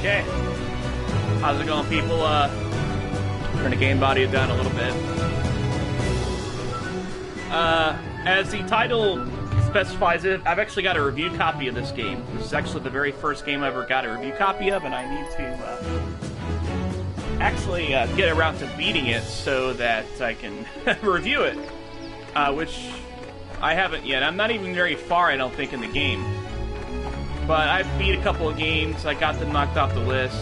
Okay. How's it going, people? Turn the game audio down a little bit. As the title specifies it, I've actually got a review copy of this game. This is actually the very first game I ever got a review copy of, and I need to actually get around to beating it so that I can review it, which I haven't yet. I'm not even very far, I don't think, in the game. But I've beat a couple of games, I got them knocked off the list.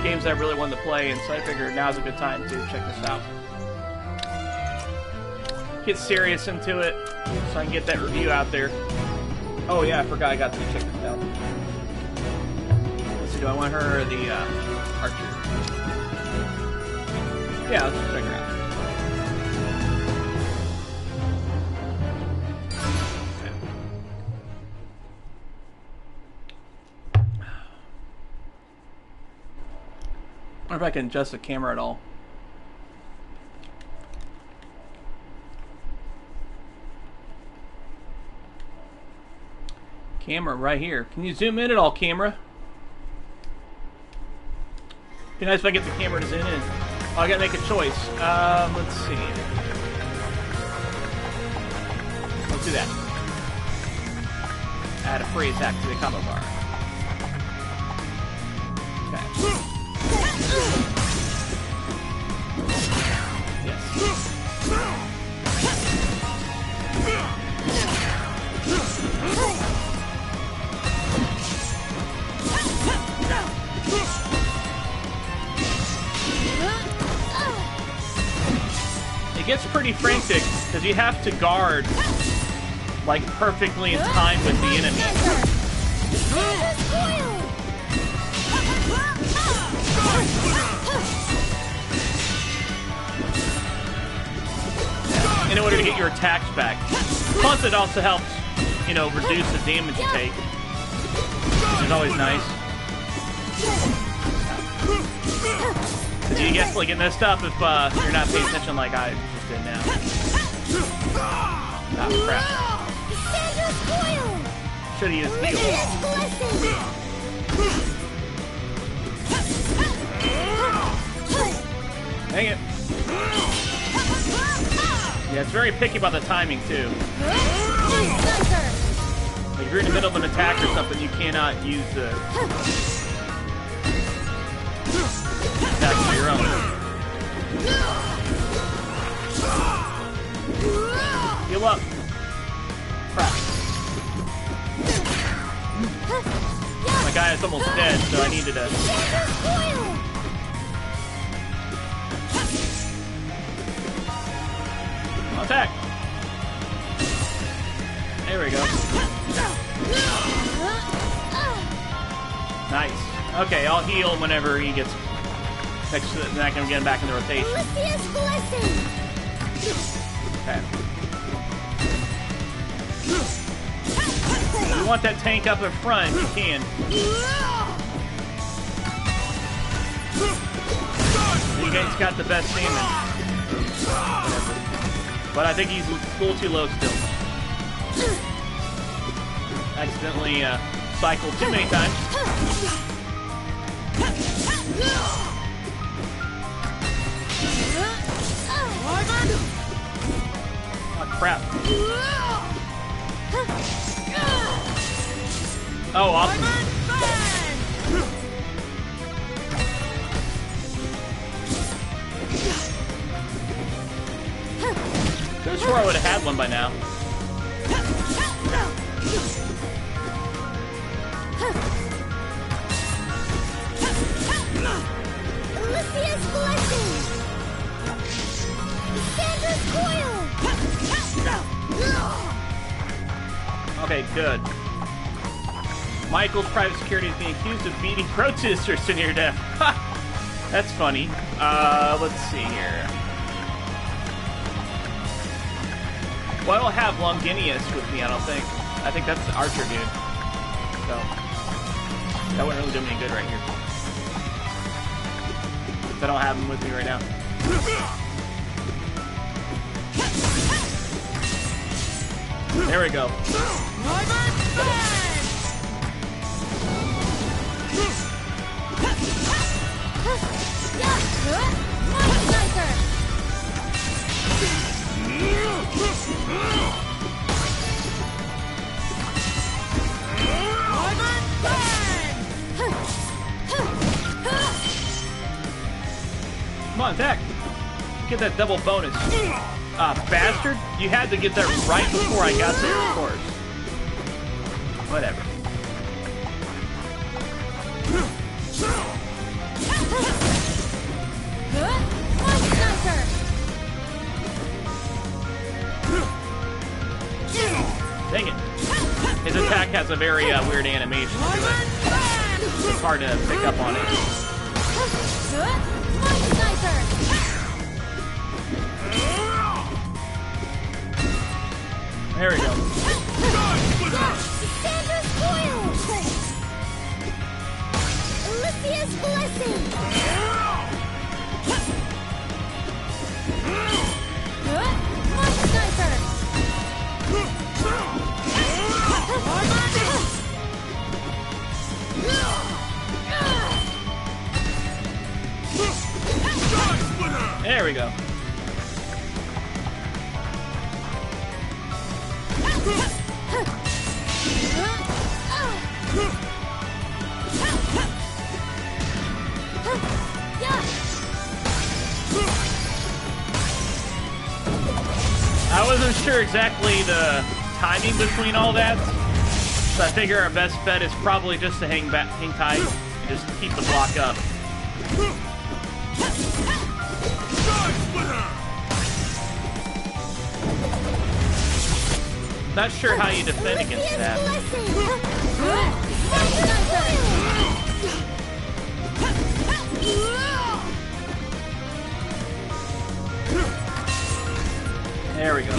Games I really wanted to play, and so I figured now's a good time to check this out. Get serious into it, so I can get that review out there. Oh yeah, I forgot I got to check this out. Let's see, do I want her or the archer? Yeah, let's check her out. I wonder if I can adjust the camera at all. Camera right here. Can you zoom in at all, camera? Be nice if I get the camera to zoom in. Oh, I gotta make a choice. Let's see. Let's do that. Add a free attack to the combo bar. Okay. Yes. It gets pretty frantic because you have to guard like perfectly in time with the enemy. In order to get your attacks back. Plus it also helps, you know, reduce the damage you take. Which is always nice. Because you definitely get messed up if you're not paying attention like I just did now. Ah, crap. Should have used heal. Dang it. Yeah, it's very picky about the timing, too. Like, if you're in the middle of an attack or something, you cannot use the attack of your own. Heal up. Crap. My guy is almost dead, so I needed to... Attack! There we go. Nice. Okay, I'll heal whenever he gets next to then I can get him back in the rotation. Okay. If you want that tank up in front, you can. You guys got the best damage. But I think he's a little too low still. Accidentally cycled too many times. Oh, crap. Oh, awesome. I'm sure I would have had one by now. Alicia's blessing. Sandra's coil. Okay, good. Michael's private security is being accused of beating protesters to near death. That's funny. Let's see here. Well, I don't have Longinus with me, I don't think. I think that's the archer dude. So, that wouldn't really do me any good right here. Since I don't have him with me right now. There we go. on, attack. Get that double bonus. Bastard. You had to get that right before I got there, of course. Whatever. Dang it. His attack has a very weird animation to it. It's hard to pick up on it. There we go. Sandra's foil! Alicia's blessing! Monster Sniper! There we go. I wasn't sure exactly the timing between all that, so I figure our best bet is probably just to hang tight and just keep the block up. Not sure how you defend against that. There we go.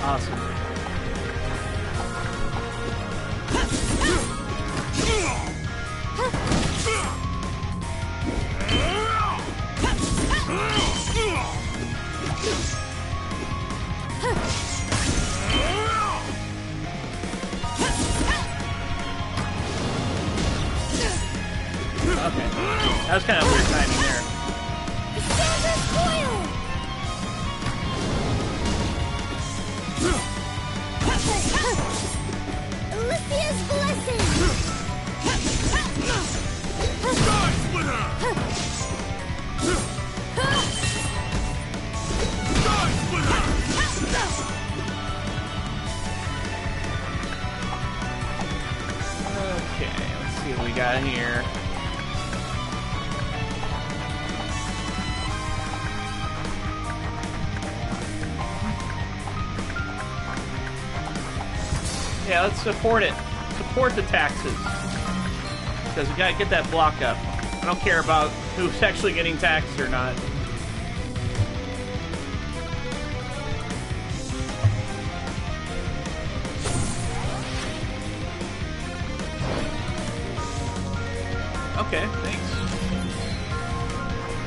Awesome. Okay. That was kind of weird timing there. Alicia's blessing! Okay, let's see what we got here. Yeah, let's support it. Support the taxes. Because we gotta get that block up. I don't care about who's actually getting taxed or not. Okay, thanks.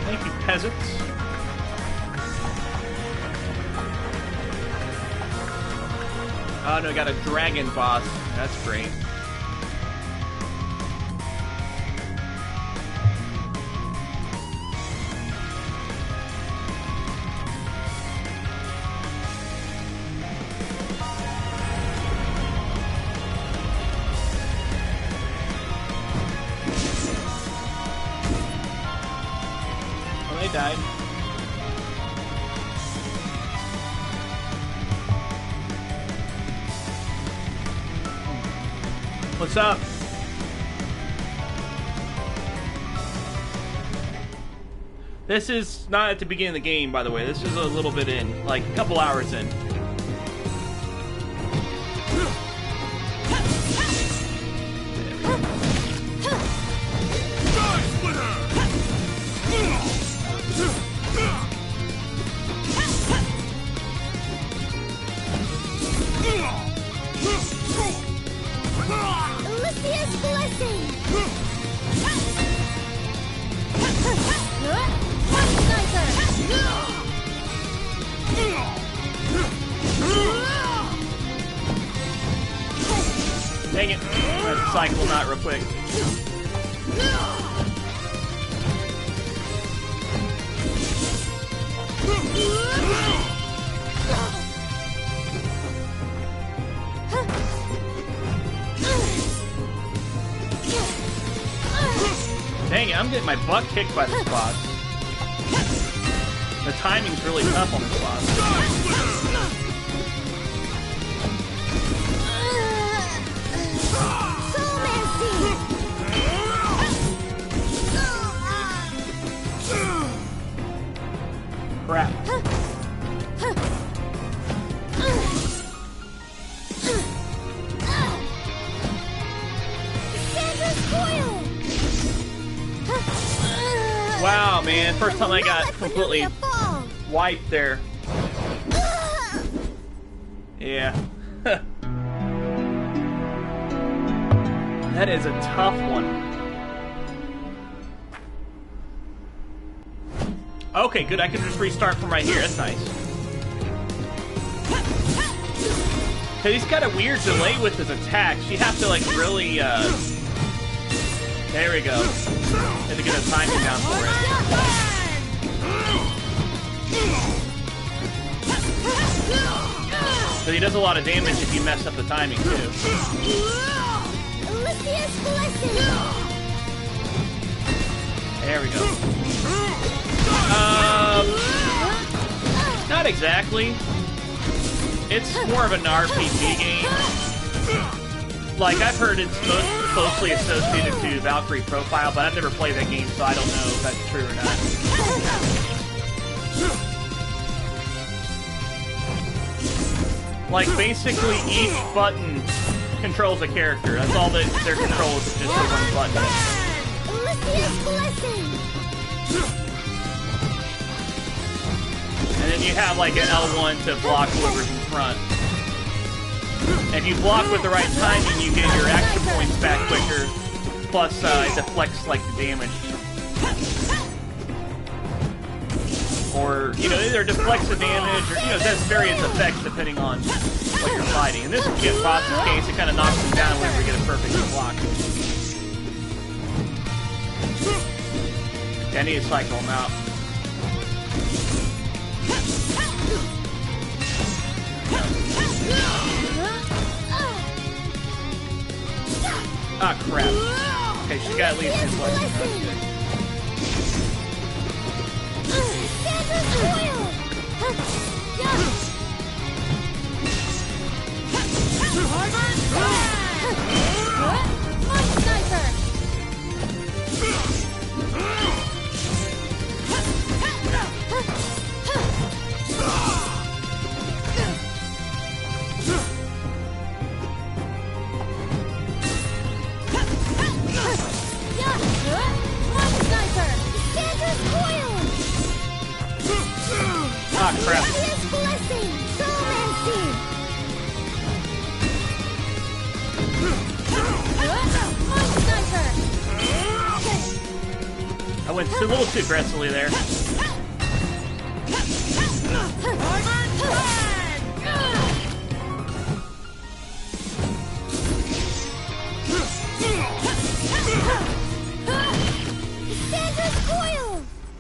Thank you, peasants. Oh no, we got a dragon boss. That's great. Well, they died. What's up? This is not at the beginning of the game, by the way. This is a little bit in, like a couple hours in. Alicia's blessing! Dang it. Let's cycle that real quick. Dang it, I'm getting my butt kicked by this boss. The timing's really tough on this boss. Crap. Wow, man. First time I got completely wiped there. Yeah. That is a tough one. Okay, good. I can just restart from right here. That's nice. Cause he's got a weird delay with his attacks. You have to like really there we go. Had to get a timing down for it. But he does a lot of damage if you mess up the timing too. There we go. Not exactly. It's more of an RPG game. Like, I've heard it's most closely associated to Valkyrie Profile, but I've never played that game, so I don't know if that's true or not. Like, basically, each button controls a character. That's all that their control is, just the one button. And then you have, like, an L1 to block whoever's in front. If you block with the right timing, you get your action points back quicker. Plus, it deflects, like, the damage. Or, you know, either deflects the damage, or, you know, it does various effects depending on what you're fighting. In this boss's case, it kind of knocks him down whenever you get a perfect block. I need to cycle him out. Ah, crap. Okay, she got at least his blessing. That's good. Ah, crap. I went a little too aggressively there.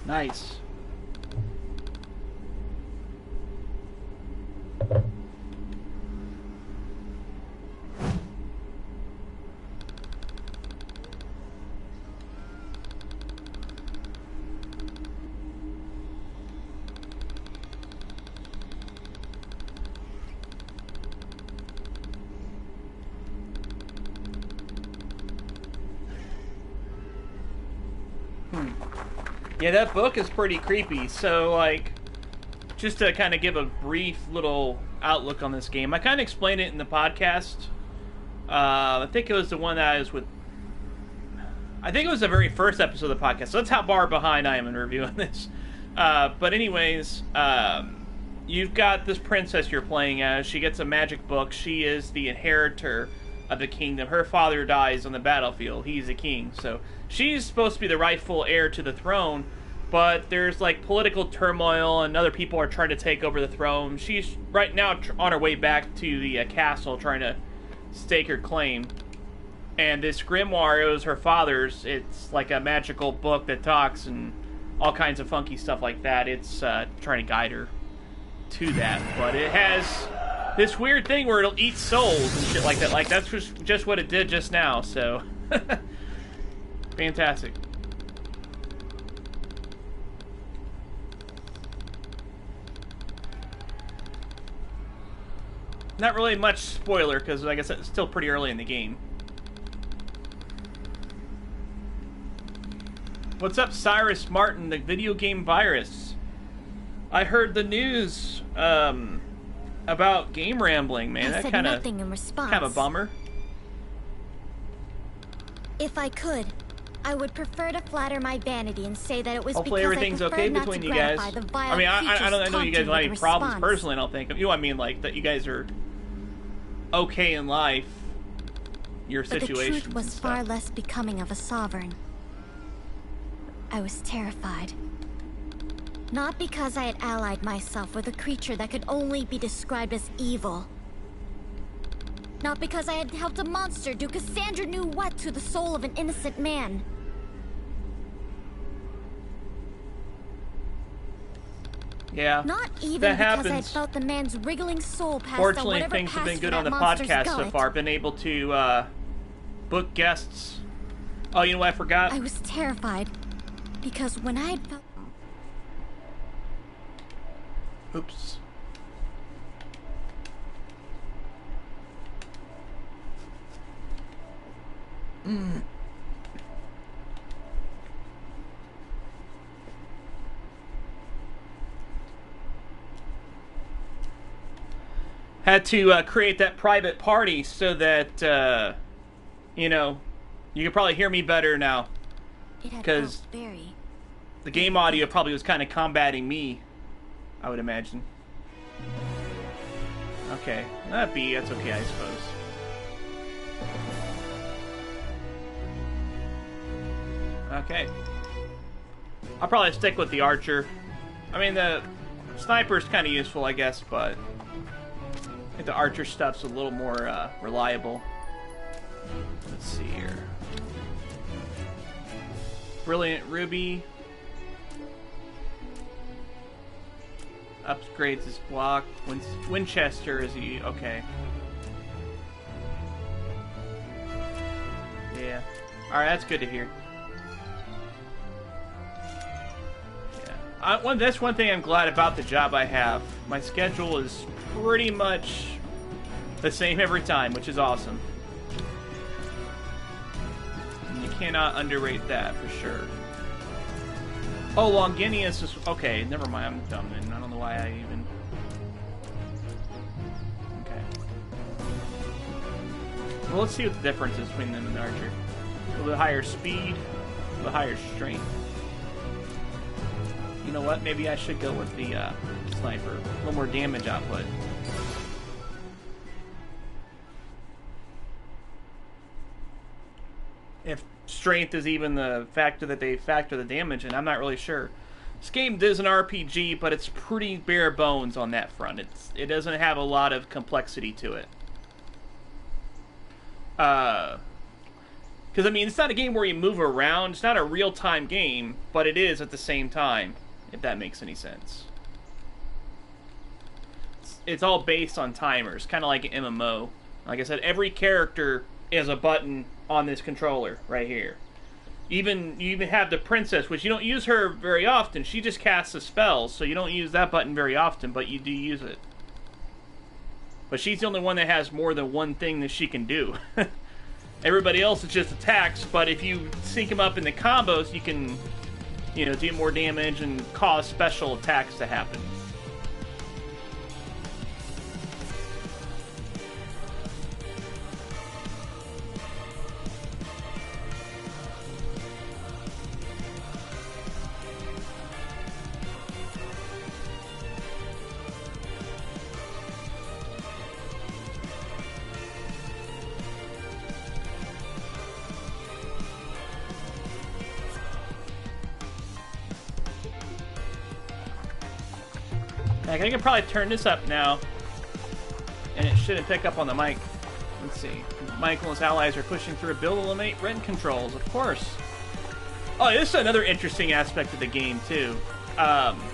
Nice. Yeah, that book is pretty creepy. So, like, just to kind of give a brief little outlook on this game, I kind of explained it in the podcast. I think it was the one that I was with. I think it was the very first episode of the podcast. So that's how far behind I am in reviewing this. But anyways, you've got this princess you're playing as. She gets a magic book. She is the inheritor of the kingdom. Her father dies on the battlefield. He's a king, so she's supposed to be the rightful heir to the throne, but there's like political turmoil and other people are trying to take over the throne. She's right now on her way back to the castle trying to stake her claim. And this grimoire is her father's. It's like a magical book that talks and all kinds of funky stuff like that. It's trying to guide her to that, but it has this weird thing where it'll eat souls and shit like that. Like, that's just what it did just now, so fantastic. Not really much spoiler, because like I said, it's still pretty early in the game. What's up, Cyrus Martin, the video game virus? I heard the news about Game Rambling, man. I That said nothing in response. kind of a bummer. If I could, I would prefer to flatter my vanity and say that it was Hopefully because everything's I preferred okay not between to you guys. gratify the vile I mean, I creatures know you guys taunting don't have any with a problems response. personally, I don't think. You know what I mean? Like, that you guys are okay in life. Your But the situation. truth was far less becoming of a sovereign. I was terrified. Not because I had allied myself with a creature that could only be described as evil. Not because I had helped a monster do Cassandra knew what to the soul of an innocent man. Yeah. Not even that because I had happens. felt the man's wriggling soul pass on Fortunately, whatever things have been passed good for on the that monster's podcast so gullet. far. Been able to book guests. Oh, you know what I forgot? I was terrified because when I had felt... Oops. Had to create that private party so that, you know, you can probably hear me better now. It had 'Cause felt very... The game audio probably was kind of combating me, I would imagine. Okay, that's okay, I suppose. Okay. I'll probably stick with the archer. I mean, the sniper's kind of useful, I guess, but I think the archer stuff's a little more reliable. Let's see here. Brilliant Ruby. Upgrades his block. Winchester is he? Okay. Yeah. Alright, that's good to hear. Yeah. That's one thing I'm glad about the job I have. My schedule is pretty much the same every time, which is awesome. And you cannot underrate that for sure. Oh, Longinius is... Okay, never mind. I'm dumb then. I don't know why I even... Okay. Well, let's see what the difference is between them and the archer. A little bit higher speed, a little higher strength. You know what? Maybe I should go with the sniper. A little more damage output. If strength is even the factor that they factor the damage in, I'm not really sure. This game is an RPG, but it's pretty bare bones on that front. It doesn't have a lot of complexity to it. Because, I mean, it's not a game where you move around. It's not a real-time game, but it is at the same time, if that makes any sense. It's all based on timers, kind of like an MMO. Like I said, every character is a button on this controller right here. You even have the princess, which you don't use her very often. She just casts the spells, so you don't use that button very often, but you do use it. But she's the only one that has more than one thing that she can do. Everybody else is just attacks, but if you sync them up in the combos, you can, you know, do more damage and cause special attacks to happen. I can probably turn this up now, and it shouldn't pick up on the mic. Let's see. Michael and his allies are pushing through a build to eliminate rent controls, of course. Oh, this is another interesting aspect of the game, too.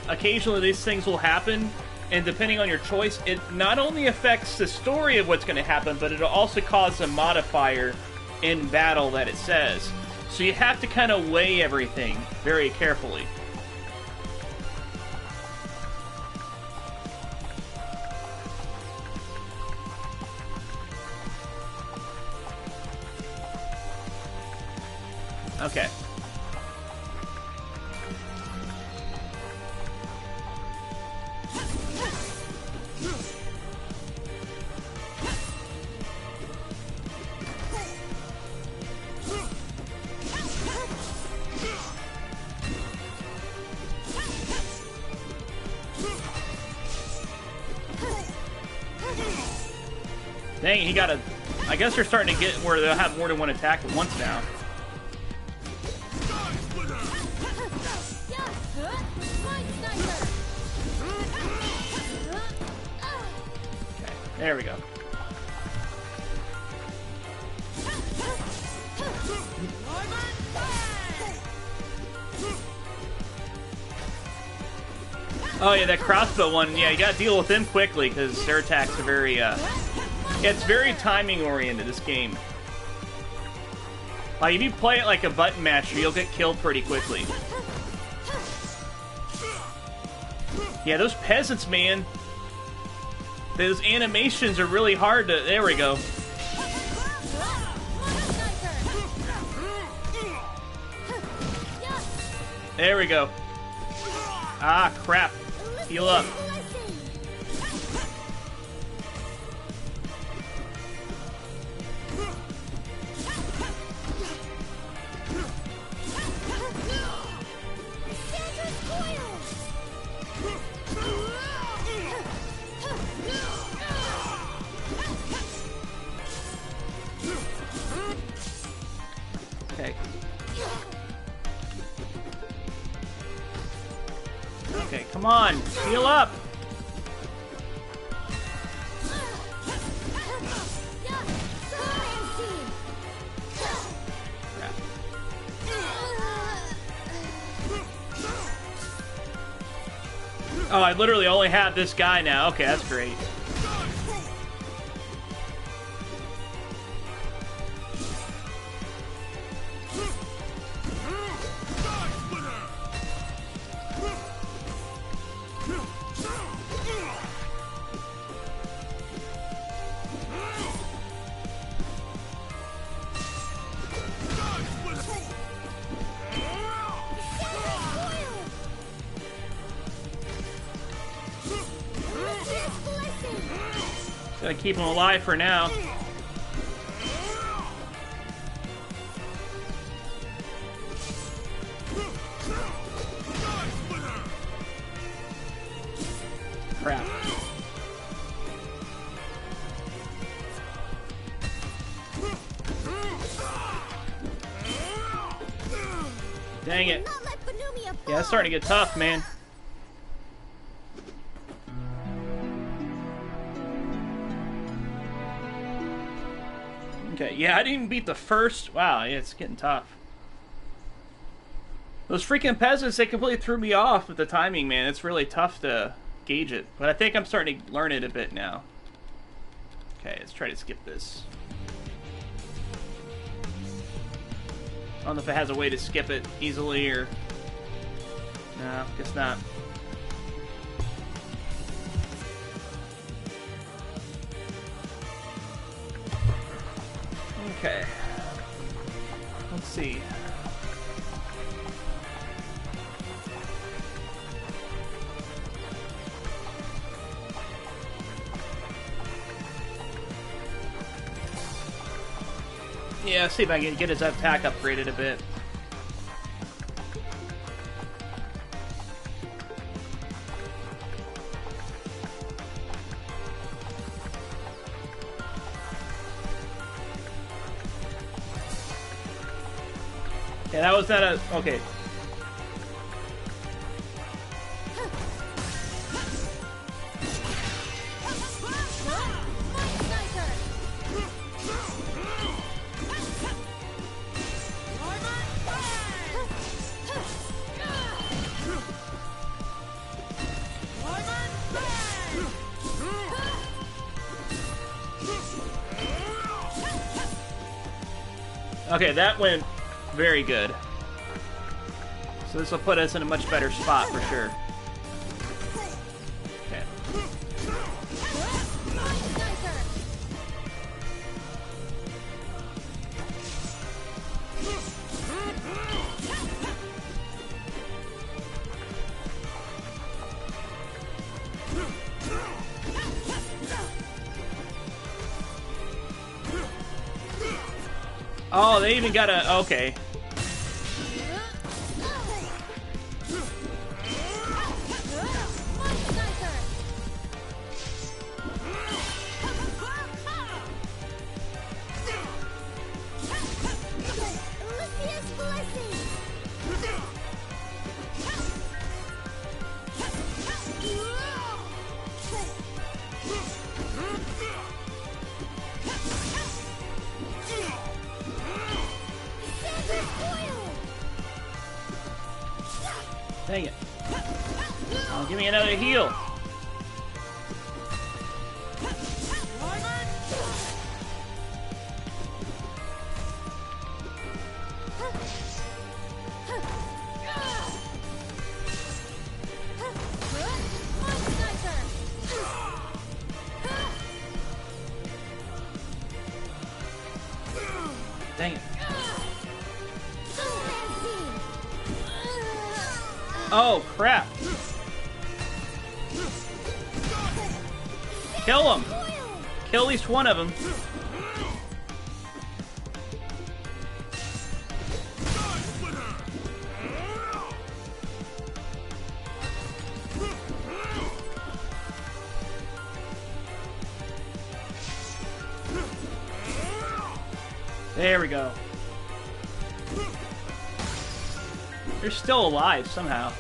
Occasionally these things will happen, and depending on your choice, it not only affects the story of what's going to happen, but it'll also cause a modifier in battle that it says. So you have to kind of weigh everything very carefully. Okay. Dang, he got a... I guess they're starting to get where they'll have more than one attack at once now. Okay, there we go. Oh yeah, that crossbow one, yeah, you gotta deal with them quickly, because their attacks are very, yeah, it's very timing-oriented, this game. Like, if you play it like a button masher, you'll get killed pretty quickly. Yeah, those peasants, man. Those animations are really hard to... There we go. There we go. Ah, crap. Heal up. Okay. Okay, come on. Heal up. Oh, I literally only have this guy now. Okay, that's great. Gotta keep him alive for now. Crap. Dang it. Yeah, it's starting to get tough, man. Okay, yeah, I didn't even beat the first. Wow, yeah, it's getting tough. Those freaking peasants, they completely threw me off with the timing, man. It's really tough to gauge it. But I think I'm starting to learn it a bit now. Okay, let's try to skip this. I don't know if it has a way to skip it easily or... No, guess not. Okay. Let's see. Yeah, see if I can get his attack upgraded a bit. Yeah, that was not a... Okay. Okay, that went very good. So this will put us in a much better spot for sure. Okay. Oh, they even got a... Okay. Dang it. Oh, give me another heal. Dang it. Oh, crap. Kill him. Kill at least one of them. There we go. They're still alive somehow.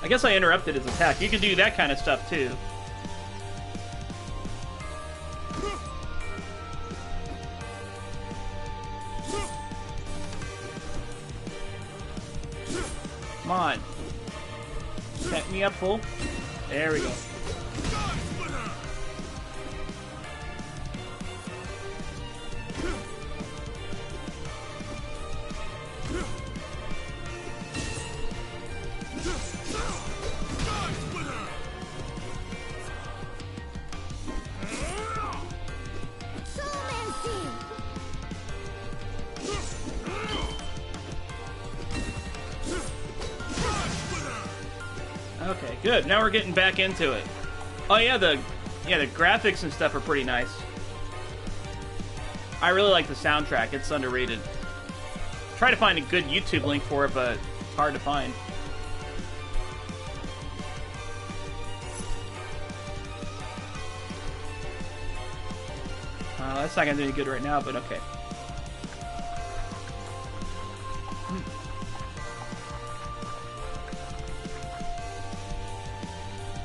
I guess I interrupted his attack. You can do that kind of stuff too. Come on. Set me up full. There we go. Okay, good. Now we're getting back into it. Oh yeah, the graphics and stuff are pretty nice. I really like the soundtrack. It's underrated. Try to find a good YouTube link for it, but it's hard to find. That's not gonna do any good right now, but okay.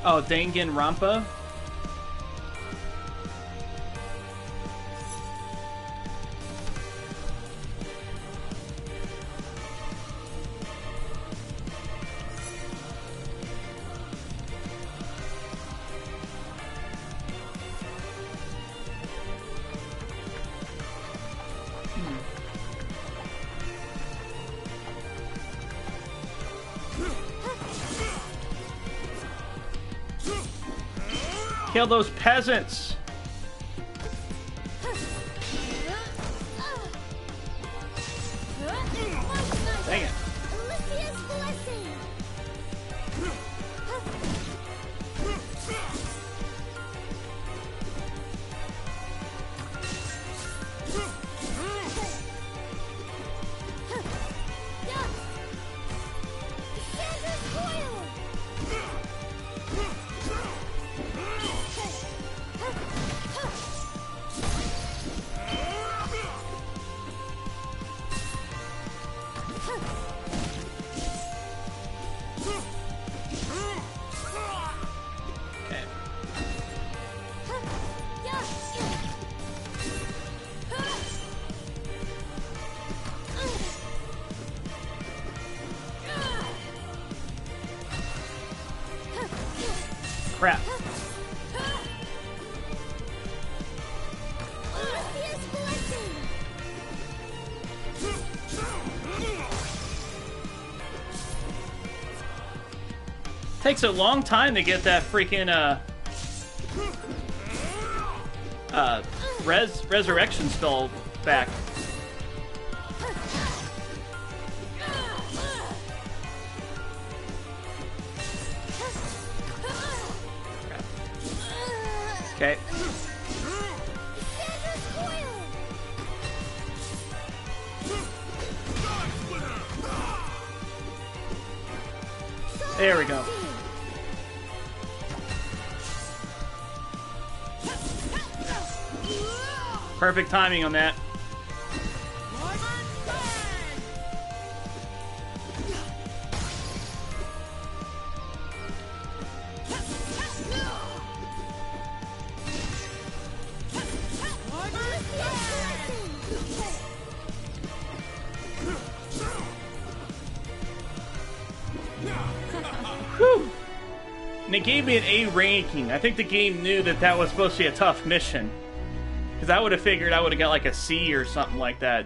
Oh, Danganronpa? Kill those peasants! Dang it. Crap. Takes a long time to get that freaking Resurrection spell back. Okay. There we go. Perfect timing on that. Whew. And it gave me an A ranking. I think the game knew that that was supposed to be a tough mission. Because I would have figured I would have got like a C or something like that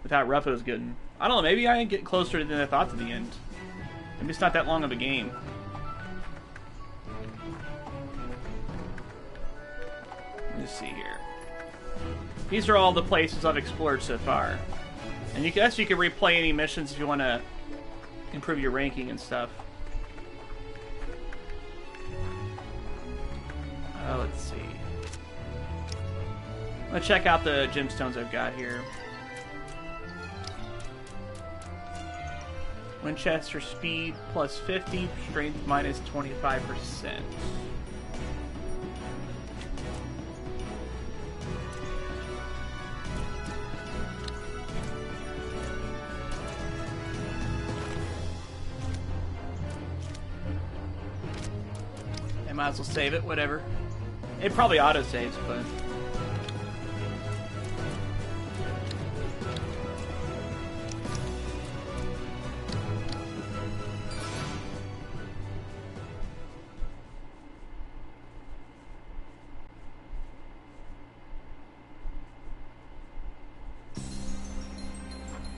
with how rough it was getting. I don't know, maybe I get closer than I thought to the end. Maybe it's not that long of a game. Let's see here. These are all the places I've explored so far. And you guess you can replay any missions if you want to improve your ranking and stuff. Let's see. Let's check out the gemstones I've got here. Winchester speed plus 50, strength minus 25%. I might as well save it, whatever. It probably auto-saves, but...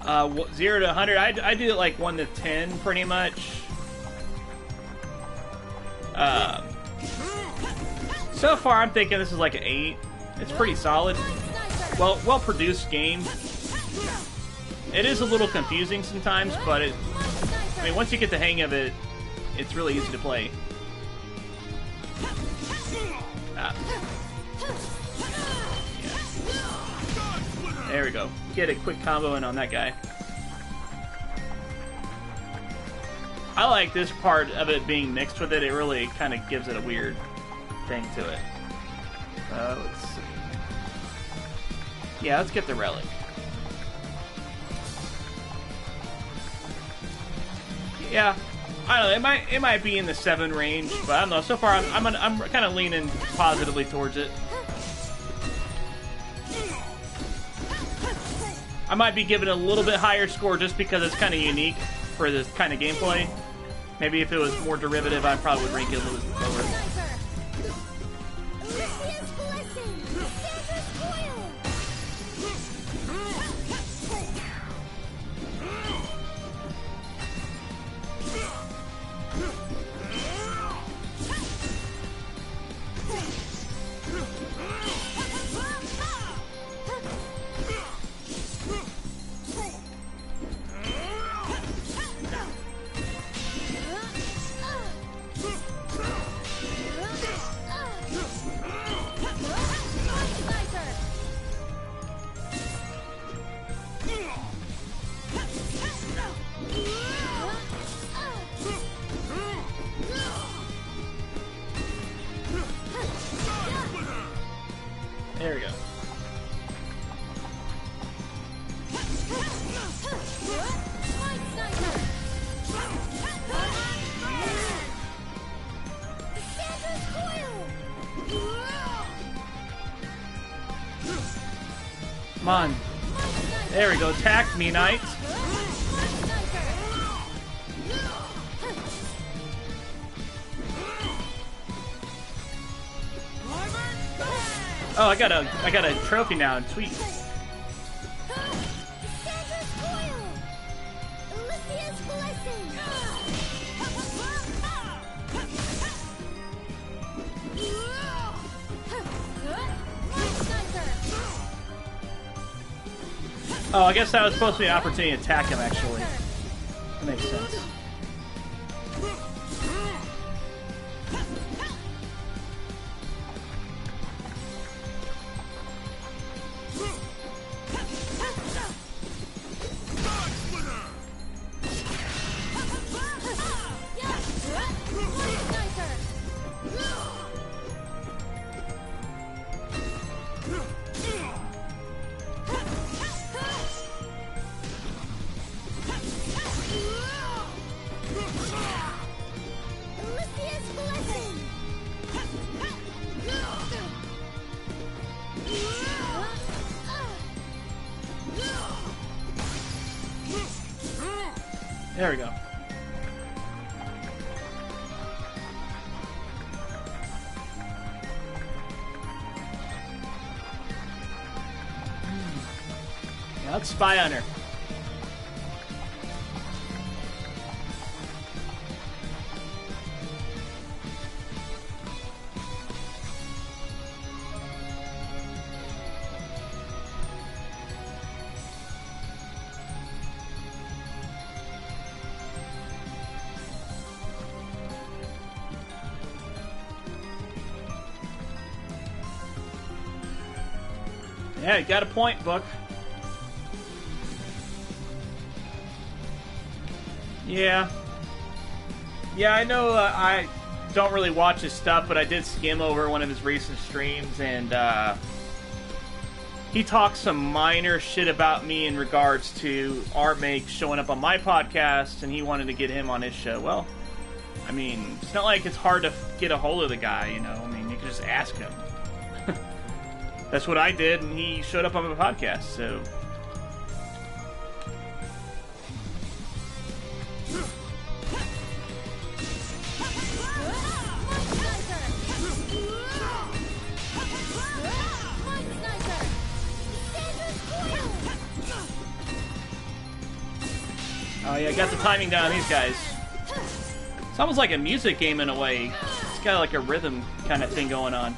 Uh, 0 to 100, I do it like 1 to 10 pretty much. So far I'm thinking this is like an 8. It's pretty solid. Well produced game. It is a little confusing sometimes, but I mean once you get the hang of it, it's really easy to play. Yeah. There we go. Get a quick combo in on that guy. I like this part of it being mixed with it. It really kind of gives it a weird thing to it. Let's see. Yeah, let's get the relic. Yeah, I don't know. It might be in the 7 range, but I don't know. So far, I'm kind of leaning positively towards it. I might be giving it a little bit higher score just because it's kind of unique for this kind of gameplay. Maybe if it was more derivative, I probably would rank it a little bit lower. There we go. Come on. There we go. Attack me, knight. Oh, I got a trophy now. Sweet. Oh, I guess that was supposed to be an opportunity to attack him, actually. That makes sense. There we go. Yeah, let's spy on her. Yeah, you got a point, Book. Yeah. Yeah, I know I don't really watch his stuff, but I did skim over one of his recent streams, and he talked some minor shit about me in regards to Artmake showing up on my podcast, and he wanted to get him on his show. Well, I mean, it's not like it's hard to get a hold of the guy, you know? I mean, you can just ask him. That's what I did, and he showed up on my podcast, so... Oh yeah, got the timing down on these guys. It's almost like a music game in a way. It's got like a rhythm kind of thing going on.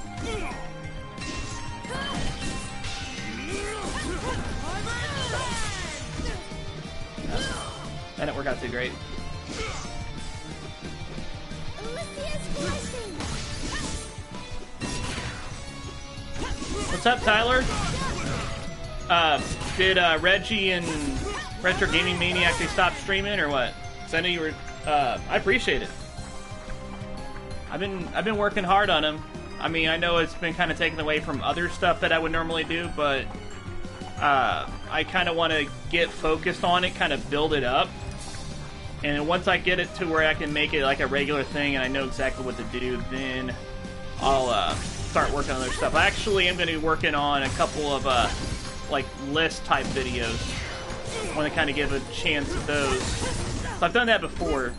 That didn't work out too great. What's up, Tyler? Did Reggie and Retro Gaming Maniac they stop streaming or what? Because I know you were. I appreciate it. I've been working hard on them. I mean, I know it's been kind of taken away from other stuff that I would normally do, but I kind of want to get focused on it, kind of build it up. And once I get it to where I can make it like a regular thing and I know exactly what to do, then I'll start working on other stuff. I actually am going to be working on a couple of like list type videos. I want to kind of give a chance at those. So I've done that before.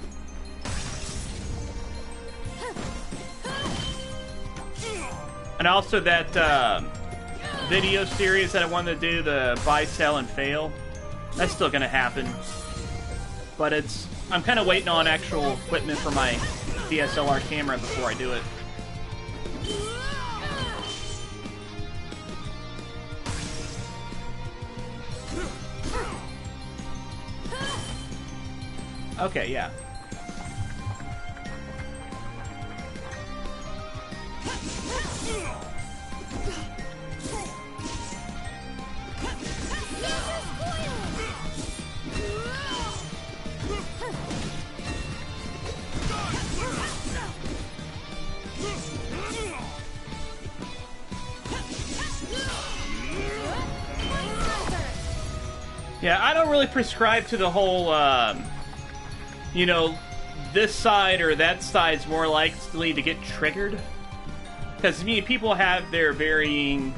And also that video series that I wanted to do, the buy, sell, and fail. That's still going to happen. But I'm kind of waiting on actual equipment for my DSLR camera before I do it. Okay, yeah. Yeah, I don't really prescribe to the whole, you know, this side or that side's more likely to get triggered. Because, I mean, people have their varying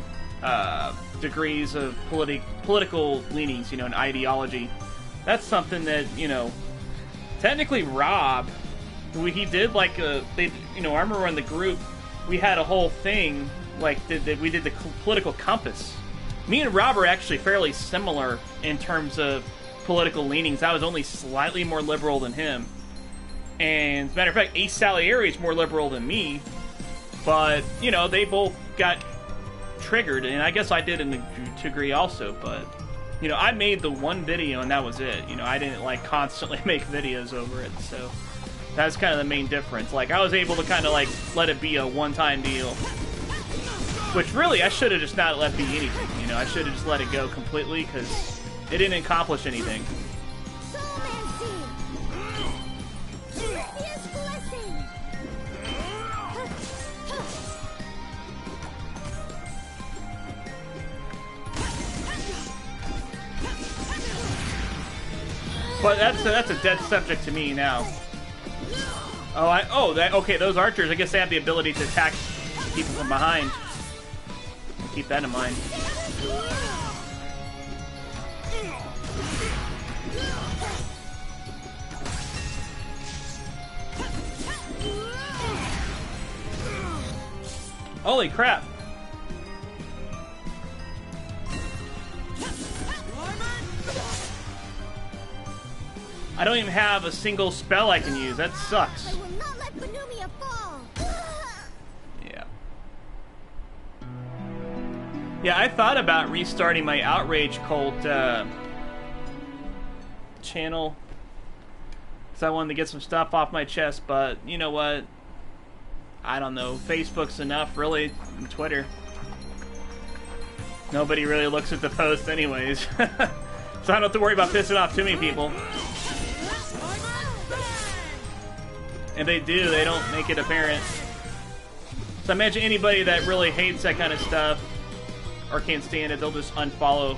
degrees of political leanings, you know, and ideology. That's something that, you know, technically Rob, he did like I remember in the group, we had a whole thing, like, we did the political compass. Me and Rob are actually fairly similar in terms of political leanings. I was only slightly more liberal than him. And as a matter of fact, Ace Salieri is more liberal than me. But, you know, they both got triggered. And I guess I did in a degree also. But You know, I made the one video and that was it. You know, I didn't like constantly make videos over it, so that's kind of the main difference. Like, I was able to kind of like let it be a one-time deal, which really I should have just not let be anything. You know, I should have just let it go completely because it didn't accomplish anything. But that's a dead subject to me now. Okay, those archers, I guess they have the ability to attack people from behind. Keep that in mind. Holy crap. I don't even have a single spell I can use. That sucks. I will not let Banumia fall. Yeah. Yeah, I thought about restarting my Outrage Cult channel because I wanted to get some stuff off my chest, but you know what? I don't know. Facebook's enough, really, and Twitter. Nobody really looks at the posts anyways. So I don't have to worry about pissing off too many people. And they do, they don't make it apparent. So imagine anybody that really hates that kind of stuff or can't stand it, they'll just unfollow.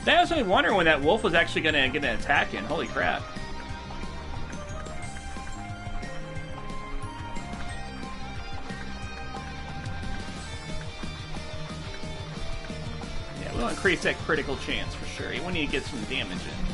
I was only wondering when that wolf was actually going to get an attack in. Holy crap. We'll increase that critical chance for sure. We need to get some damage in.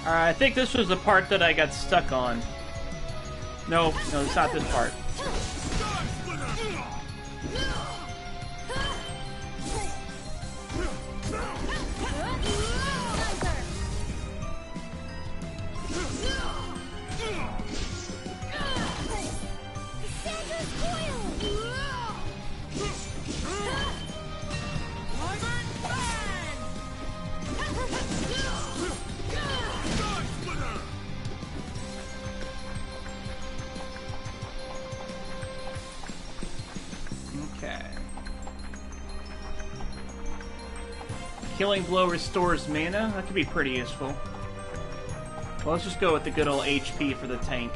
I think this was the part that I got stuck on. No, it's not this part. Killing Blow restores mana. That could be pretty useful. Well, let's just go with the good old HP for the tank.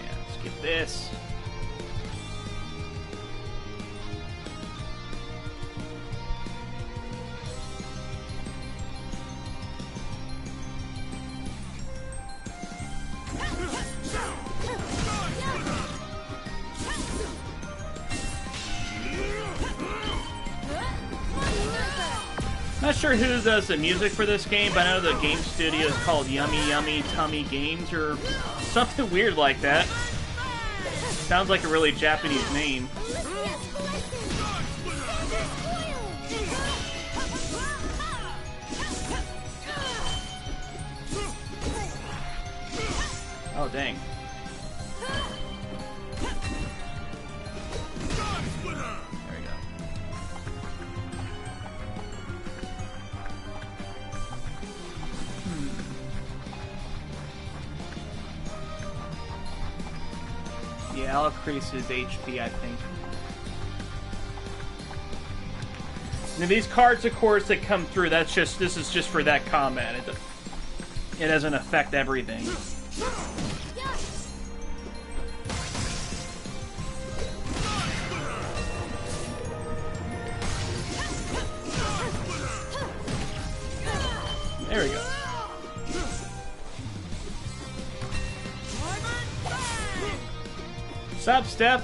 Yeah, let's get this. sure who does the music for this game, but I know the game studio is called Yummy Yummy Tummy Games or something weird like that. Sounds like a really Japanese name. Oh, dang. There we go. Yeah, I'll increase his HP, I think. Now these cards, of course, that come through, this is just for that combat. It doesn't affect everything. There we go. What's up, Steph?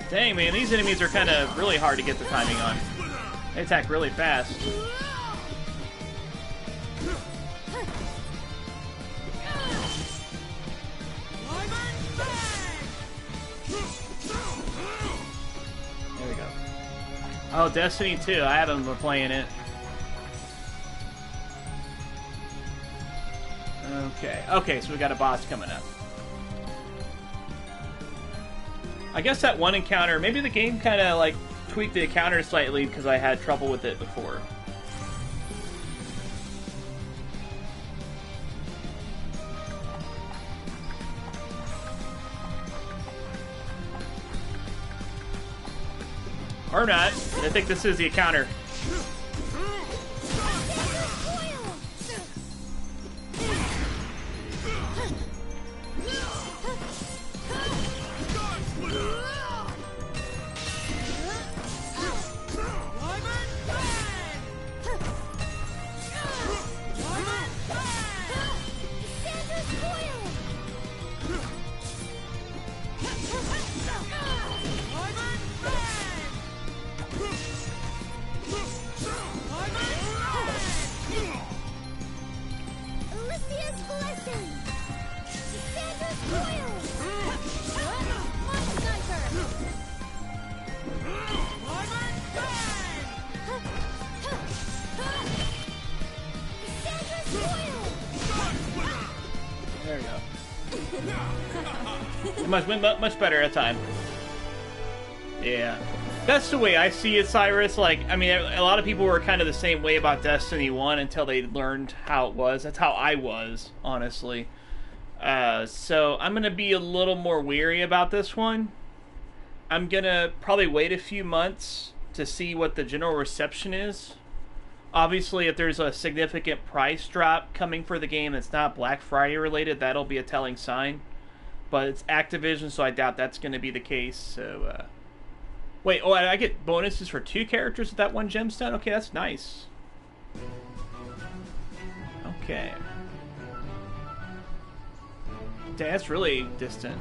Dang, man, these enemies are kind of really hard to get the timing on. They attack really fast. There we go. Oh, Destiny 2. I haven't been playing it. Okay, so we got a boss coming up. I guess that one encounter, maybe the game kind of like tweaked the encounter slightly because I had trouble with it before. Or not. I think this is the encounter. There we go. Much better at a time. Yeah. That's the way I see it, Cyrus. Like, I mean, a lot of people were kind of the same way about Destiny 1 until they learned how it was. That's how I was, honestly. So I'm going to be a little more weary about this one. I'm going to probably wait a few months to see what the general reception is. Obviously, if there's a significant price drop coming for the game that's not Black Friday related, that'll be a telling sign. But it's Activision, so I doubt that's going to be the case. So, wait, oh, I get bonuses for 2 characters with that 1 gemstone? Okay, that's nice. Okay. Dang, that's really distant.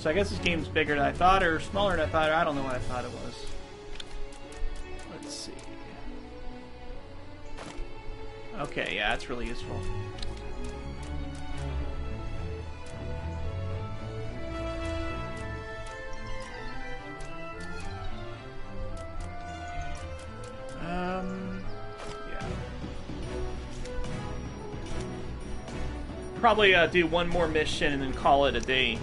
So I guess this game's bigger than I thought, or smaller than I thought, or I don't know what I thought it was. Let's see. Okay, yeah, that's really useful. Yeah. Probably do one more mission and then call it a day.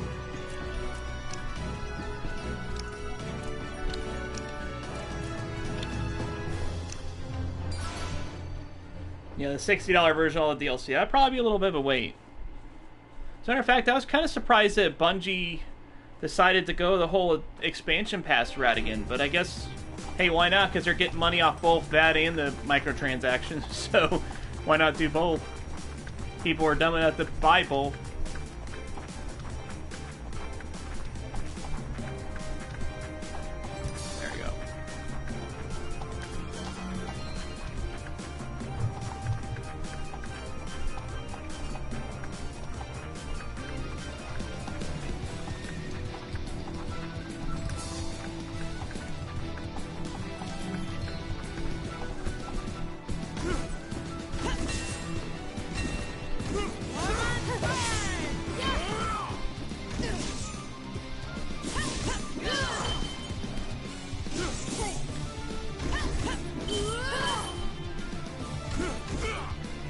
Yeah, the $60 version of all the DLC. That'd probably be a little bit of a wait. As a matter of fact, I was kind of surprised that Bungie decided to go the whole expansion pass route again, but I guess, hey, why not? Because they're getting money off both that and the microtransactions, so why not do both? People are dumb enough to buy both.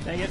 Dang it.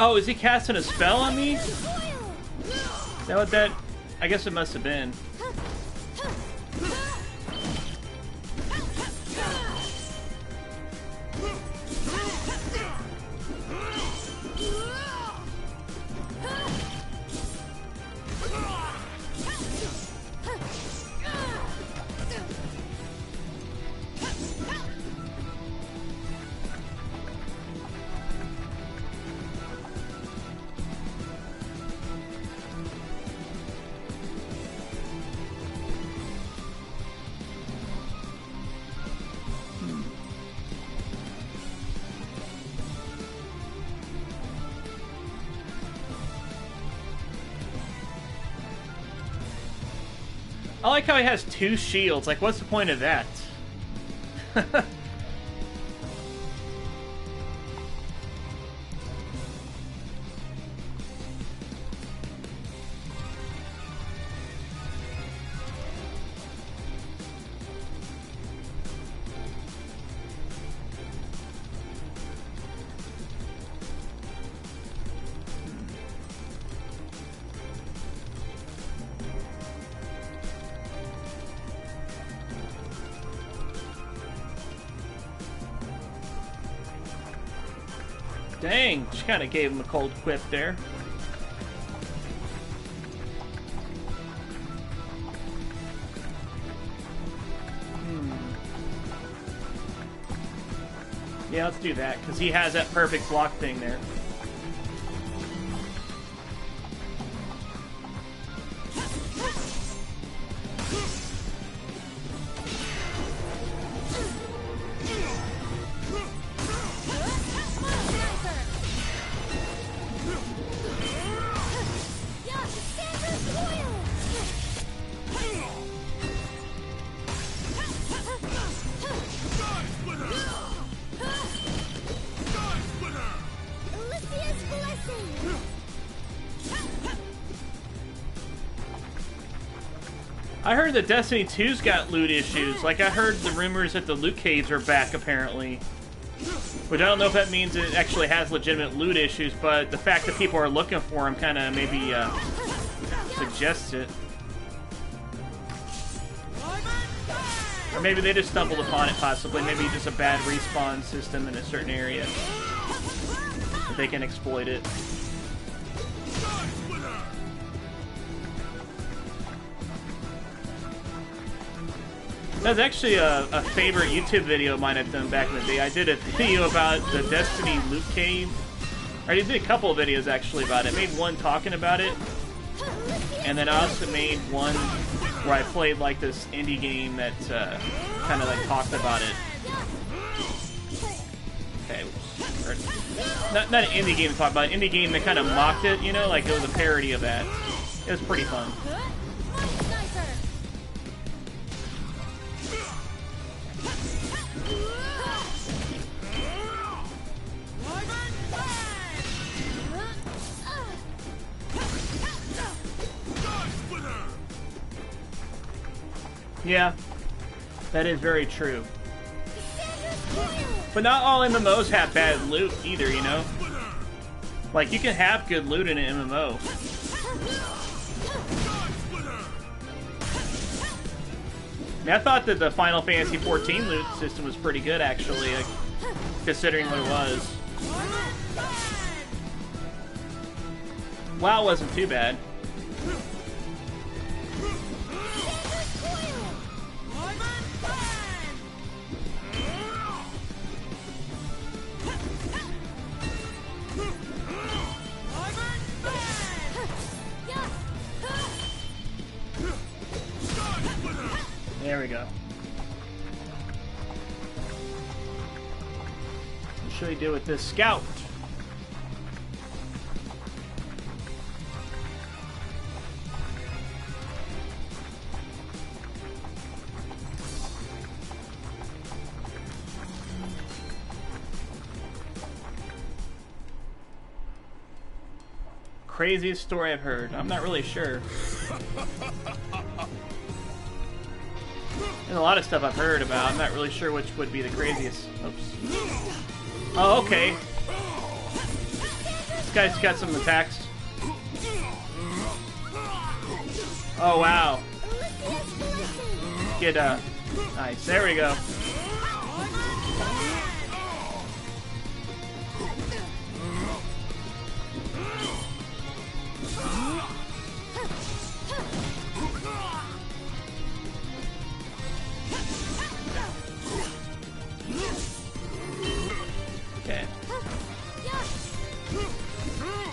Oh, is he casting a spell on me? Is that what that... I guess it must have been. I like how he has two shields. Like, what's the point of that? Dang, she kind of gave him a cold quip there. Yeah, let's do that, because he has that perfect block thing there. I heard that Destiny 2's got loot issues. Like, I heard the rumors that the loot caves are back, apparently. Which I don't know if that means it actually has legitimate loot issues, but the fact that people are looking for them kind of maybe suggests it. Or maybe they just stumbled upon it, possibly. Maybe just a bad respawn system in a certain area. If they can exploit it. That's actually a favorite YouTube video of mine I've done back in the day. I did a video about the Destiny loot cave. I did a couple of videos actually about it. I made one talking about it. And then I also made one where I played like this indie game that kind of like talked about it. Okay, not an indie game to talk about, an indie game that kind of mocked it, you know, like it was a parody of that. It was pretty fun. Yeah, that is very true. But not all MMOs have bad loot either, you know? Like, you can have good loot in an MMO. I mean, I thought that the Final Fantasy XIV loot system was pretty good, actually, considering what it was. WoW wasn't too bad. There we go. What should we do with this scout? Craziest story I've heard. I'm not really sure. There's a lot of stuff I've heard about. I'm not really sure which would be the craziest. Oops. Oh, okay. This guy's got some attacks. Oh, wow. Get, nice. There we go. Okay.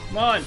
Come on.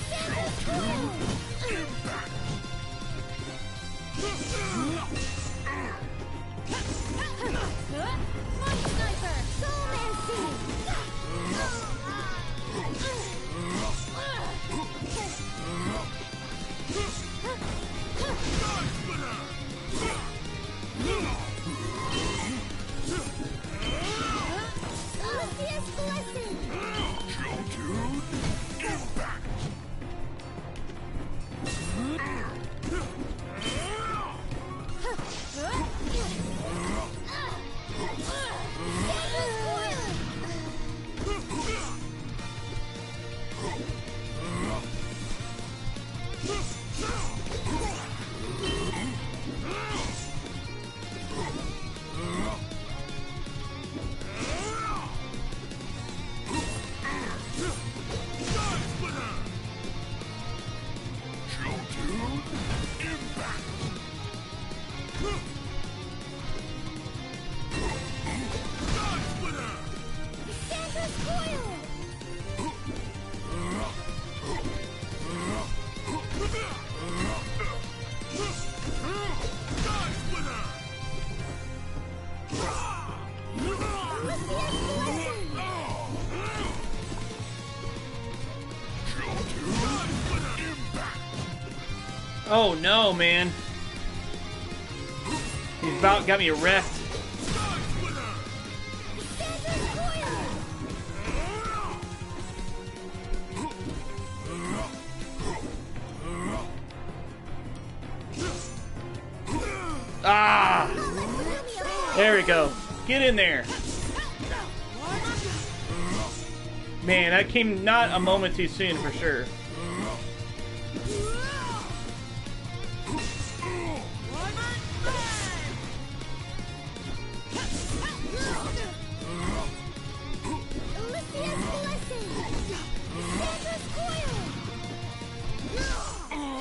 Oh no, man. He's about got me wrecked. Ah! There we go. Get in there. Man, that came not a moment too soon for sure.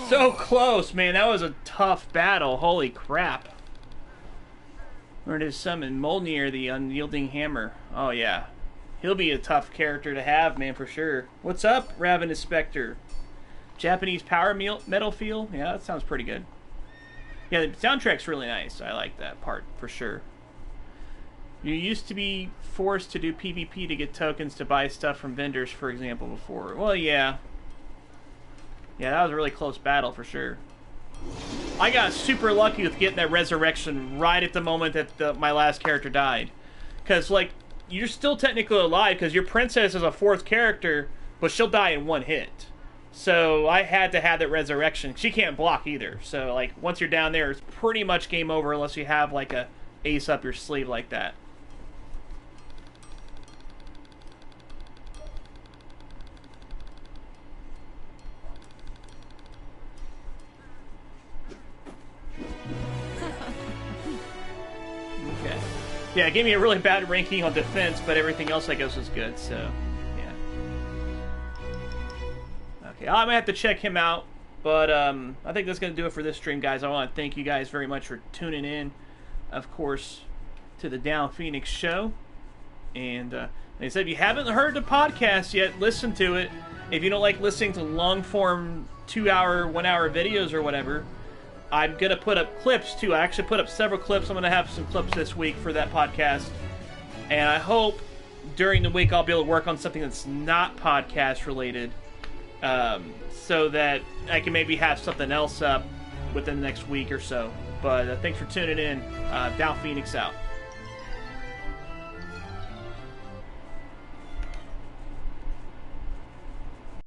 So close, man. That was a tough battle. Holy crap. We're going to summon Mjolnir, the unyielding hammer. Oh, yeah. He'll be a tough character to have, man, for sure. What's up, Ravenous Spectre? Japanese power metal feel? Yeah, that sounds pretty good. Yeah, the soundtrack's really nice. I like that part, for sure. You used to be forced to do PvP to get tokens to buy stuff from vendors, for example, before. Well, yeah. Yeah, that was a really close battle, for sure. I got super lucky with getting that resurrection right at the moment that my last character died. Because, like, you're still technically alive because your princess is a fourth character, but she'll die in one hit. So I had to have that resurrection. She can't block either. So like once you're down there, it's pretty much game over unless you have like a ace up your sleeve like that. Okay. Yeah, it gave me a really bad ranking on defense, but everything else I guess was good, so yeah. Okay, I'm gonna have to check him out, but I think that's gonna do it for this stream, guys. I want to thank you guys very much for tuning in, of course, to the Down Phoenix show. And like I said, if you haven't heard the podcast yet, listen to it. If you don't like listening to long-form 2-hour, 1-hour videos or whatever, I'm going to put up clips, too. I actually put up several clips. I'm going to have some clips this week for that podcast. And I hope during the week I'll be able to work on something that's not podcast-related, so that I can maybe have something else up within the next week or so. But thanks for tuning in. Down Phoenix out.